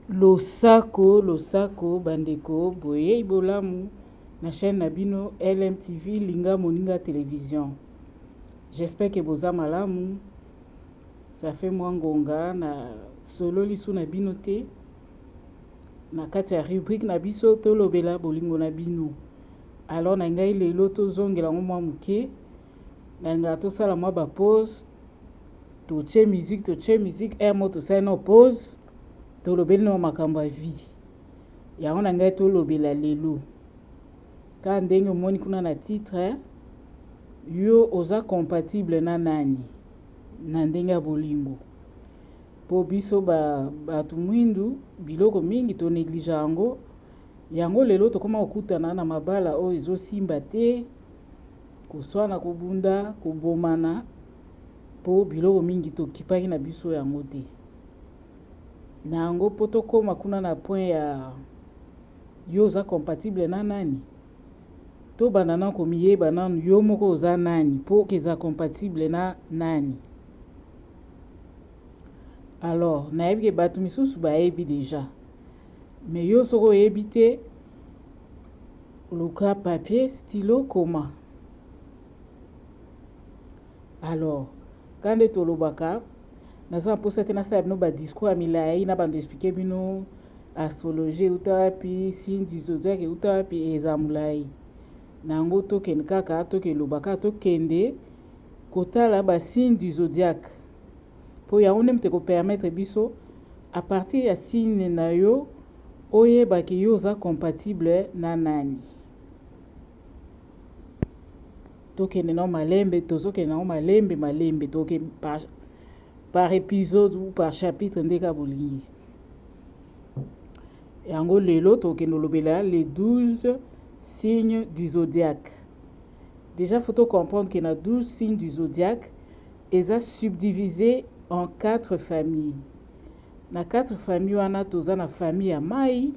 Losako bandeko boye ibolamu na chaîne Nabino LMTV Linga Moninga Télévision. J'espère que boza malamu. Ça fait moi ngonga na solo lisu na bino te. Na kati ya rubrique na biso to lobela bolingo na bino. Alors na ngai lelo to zongela mwa muke. Na nga to sala mwa ba pause. To che musique moto sa no pause. To lobeli no makambo ya vie. Yango na ngai to lobela lelo. Ka ndenge omoni kuna na titre yo oza compatible na nani na ndenge ya bolingo. Po biso batu mwindu biloko mingi to néglige yango. Yango lelo to koma okutana na mabala o ezo simba te koswana kobunda kobomana po biloko mingi to kipaki na biso yango te. Na yango po to koma kuna na point ya yo oza compatible na nani. To bandana komiyeba nanu yo moko oza nani po keza compatible na nani. Alors, nayebi ke batu misusu bayebi déjà. Mais yo soko yebi te luka papier, stylo, koma. Alors, quand to lobaka naza mposa te nasala bino ba discours ya milai na bando expliquer bino astrologie utapi signe du zodiaque utapi eza mulai. Nango tokende kaka toke lobaka tokende kotala ba signe du zodiaque. Po ya one mte ko permettre biso à partir ya signe na yo oyeba ke yo za compatible na nani. Tokende na malembe tozokende na malembe toke par épisode ou par chapitre ndeka bolingi. Yango lelo tokende lobela les 12 signes du zodiaque. Déjà faut comprendre que na 12 signes du zodiaque est subdivisé en 4 familles. Na 4 familles wana toza na famille ya mai,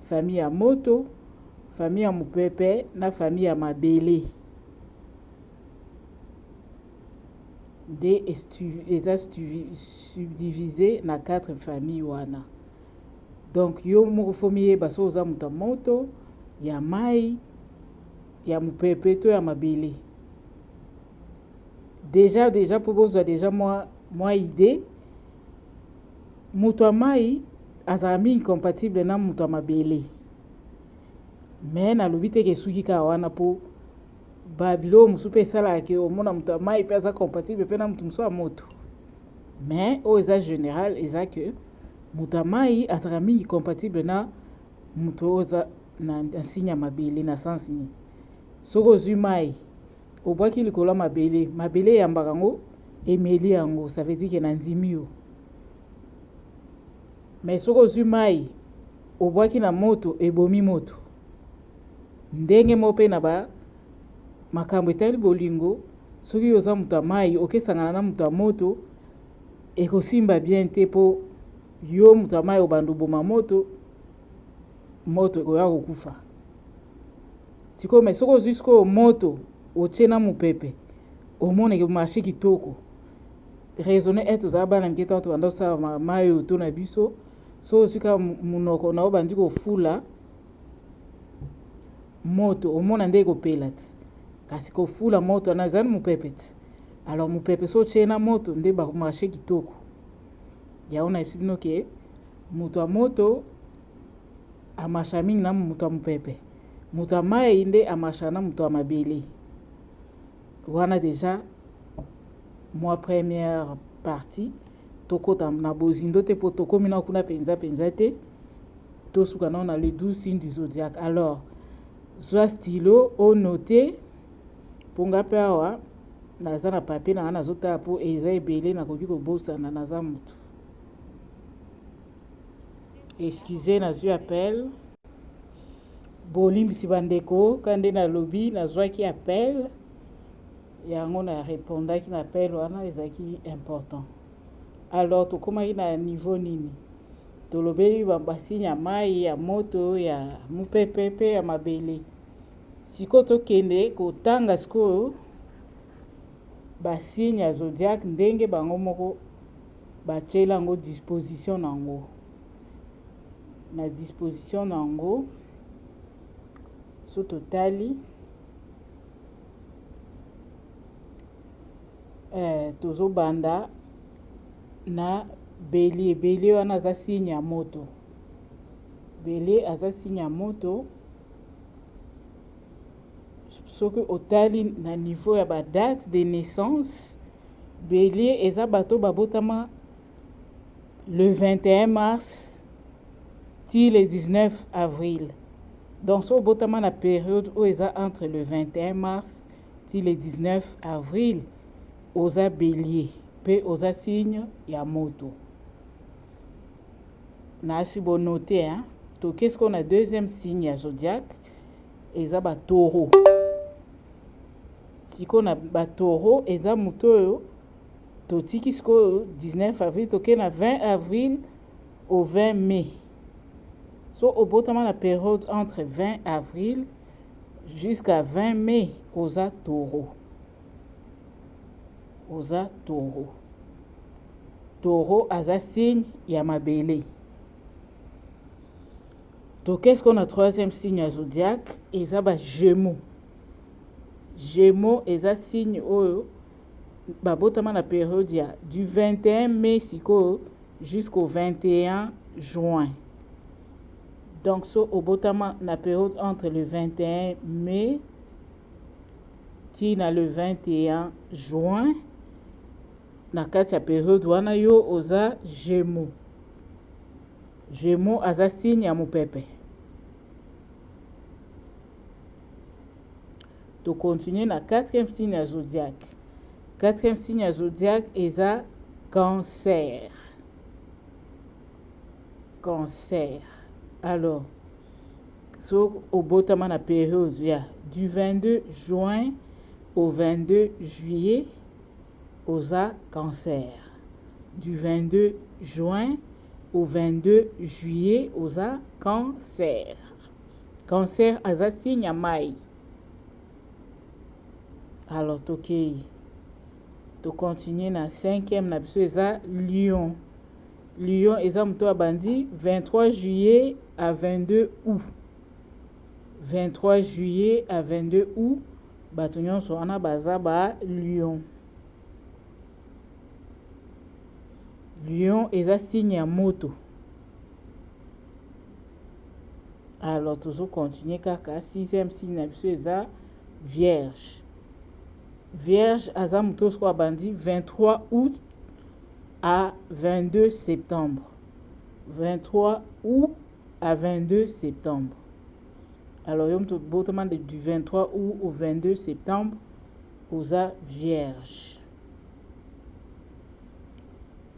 famille ya moto, famille ya mupepe na famille ya mabele. Subdivisé na 4 familles wana. Donc yo moko fomiye baso oza muta moto, ya mai, ya mupepe to ya mabele. Déjà pour vous déjà moi idée muto mai azami incompatible na muto mabele. Mais na lobite ke suki ka wana po babilo musupe sala ke omona muto mai pe aza compatible pe na muto muso moto. Mais au eza général eza que muto mai azami incompatible na muto oza na signe mabele na sens ni. Soko zumai obwaki likolo mabele yambaka ngo emeli yango, ça veut dire que nandimi yo. Mais soko zumai obwaki na moto ebomi moto. Ndenge mope na ba makambo etali bolingo soki oza muta mai okesangana na muta moto ekosimba bien te po yo muta mai obando boma moto oya kokufa. Siko mais soko jusqu'au moto ochena mupepe omone ke marché kitoko raisonner être za bana mketa to ando sa mayo to na biso so sika munoko na obandi ko fula moto omona ndeko pelati kasi ko fula moto na zani mupepe. Alors mupepe so chena moto nde ba marché kitoko ya ona isibino ke muto moto amasha mingi na muto mupepe muto mai nde amasha na muto mabele. Wana déjà moi première partie tokota na bozindo te po tokomi na kuna penza te to suka na les 12 signes du zodiaque. Alors soit stylo au noter ponga pawa naza na papier na nazota po eza ebele na koki kobosana naza mutu. Excusez na zu appel bolimbisi bandeko kande na lobby na zwaki appel yango na répondaki na appel wana ezaki important. Alors tokomaki na niveau nini tolobeli basigne ya mai ya moto ya mupepe pe ya mabele. Siko tokende kotanga siko basigne ya zodiaque ndenge bango moko batiela yango disposition nango. na disposition nango so totali tozobanda na bélier. Bélier wana aza signe ya moto. Bélier aza signe ya moto. Soki otali na niveau ya ba date de naissance, Bélier eza bato babotama le 21 mars ti le 19 avril. Donc so botama na période où eza entre le 21 mars ti le 19 avril, oza Bélier pe oza signe ya moto. Na si bon noter hein. To qu'est-ce qu'on a deuxième signe ya zodiaque eza ba taureau. Si qu'on a ba taureau eza moto oyo totiki siko 19 avril toke na 20 avril au 20 mai. So obotama la période entre 20 avril jusqu'à 20 mai oza taureau. Oza taureau. Taureau aza signe ya mabele. Donc qu'est-ce qu'on a troisième signe à zodiaque? Eza ba Gémeaux. Gémeaux eza signe oyo babotama la période ya du 21 mai siko jusqu'au 21 juin. Donc so obotama la période entre le 21 mai ti na le 21 juin. Na kati ya période wana yo oza Gémeaux. Gémeaux aza signe ya mopepe. To continuer na quatrième signe ya zodiaque. Quatrième signe ya zodiaque eza Cancer. Cancer. Alors, so obotama na période ya du 22 juin au 22 juillet oza Cancer. Du 22 juin au 22 juillet oza Cancer. Cancer aza signe ya mai. Alors tokei to continuer na cinquième na biso eza Lion. Lion eza moto abandi 23 juillet à 22 août. 23 juillet à 22 août bato nyonso wana baza ba Lion. Lion eza signe ya moto. Alors tozo continuer kaka sixième signe na biso eza Vierge. Vierge aza moto so abandi 23 août à 22 septembre. 23 août à 22 septembre. Alors yom to botama du 23 août au 22 septembre oza Vierge.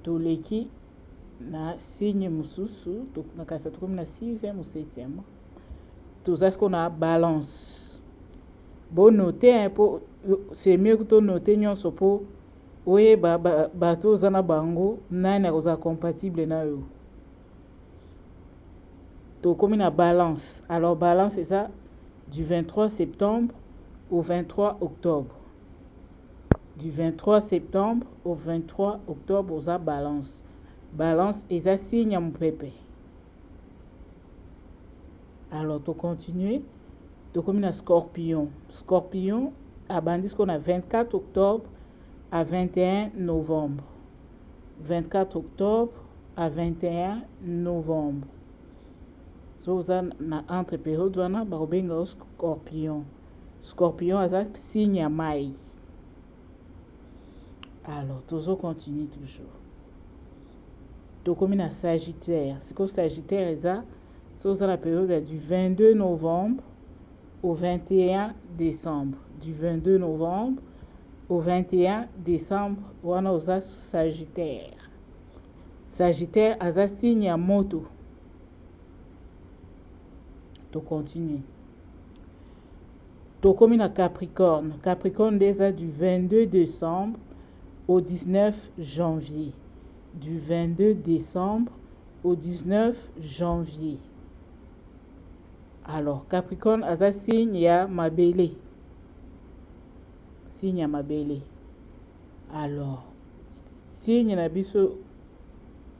Toleki na signe mususu to na kasa to na 6e ou 7e. Toza ce qu'on a Balance. Bon noter hein, pour c'est mieux que to noter nyonso po oye bato zana bango nani akoza compatible na yo. To comme na Balance. Alors Balance c'est ça du 23 septembre au 23 octobre. Du 23 septembre au 23 octobre oza Balance. Balance eza signe ya mopepe. Alors to continuer. To comme na Scorpion. Scorpion abandi ce qu'on a 24 octobre à 21 novembre. 24 octobre à 21 novembre. So oza na entre période wana bakobenga o Scorpion. Scorpion aza signe ya mai. Alors tozo continue toujours. To comme na Sagittaire. C'est que Sagittaire eza so oza la période du 22 novembre au 21 décembre. Du 22 novembre au 21 décembre wana oza Sagittaire. Sagittaire aza signe ya moto. To continue. To komi na Capricorne. Capricorne déjà du 22 décembre au 19 janvier. Du 22 décembre au 19 janvier. Alors, Capricorne aza signe ya mabele. Signe ya mabele. Alors, signe na biso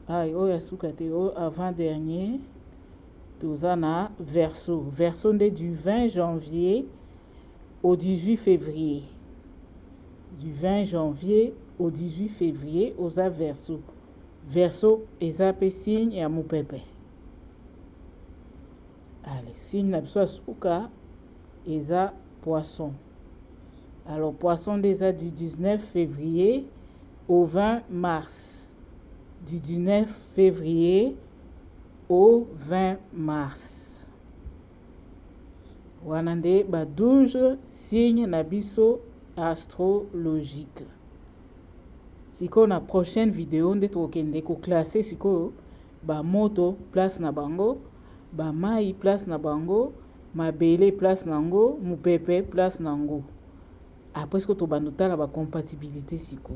ay oya sukate o avant dernier toza na verso. Verso nde du 20 janvier au 18 février. Du 20 janvier au 18 février oza verso. Verso eza pe signe ya mopepe. Allez, signe na biso suka eza poisson. Alors poisson déjà du 19 février au 20 mars. Du 19 février au 20 mars. Wanande ba 12 signes na biso astrologique. Siko na prochaine vidéo nde tokende ko classer siko ba moto place na bango, ba mai place na bango, mabele place nango, mupepe place nango. Après ce que to bandutala ba compatibilité siko.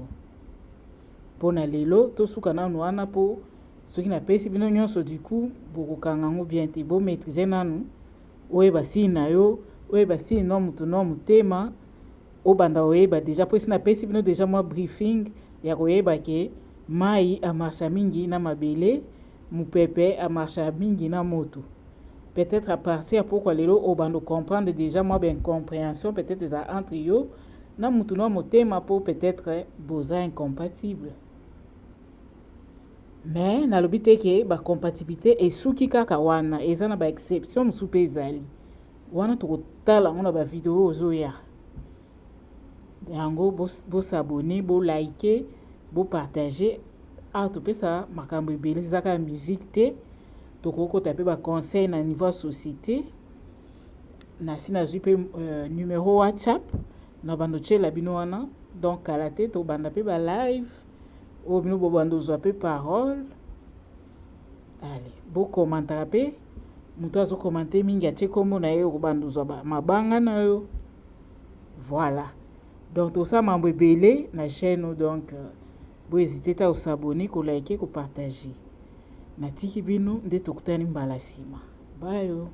Pona lelo to suka nanu wana po soki na pesi bino nyonso du coup bokokanga ngo bien te bo maîtriser nanu oyeba si na yo oyeba si no mutu no mutema obanda oyeba déjà po si na pesi bino déjà moi briefing ya koyeba ke mai a marcha mingi na mabele mupepe a marcha mingi na moto. Peut-être à partir pourquoi lelo obando comprendre déjà moi ben compréhension peut-être ça entre yo na mutu no mutema po peut-être boza incompatible. Mais na lobite ke ba compatibilité esuki kaka wana eza na ba exception musupe ezali wana tokotala ngona ba vidéo ozoya yango bo s'abonner bo liker bo partager a to pesa makambo ebele zaka musique te tokoko taper ba conseil na niveau société na sina zupe numéro WhatsApp na bando tshela bino wana donc kalaté to banda pe ba live ou bino bo bando zoape parole. Allez, bo commentaire pe muto azo commenter mingi atie kombo na yo bando zoa mabanga na yo. Voilà. Donc tout ça mambo ebele na chaîne donc bo hésiter ta s'abonner, ko liker, ko partager. Na tiki bino nde tokutani mbala sima. Bye yo.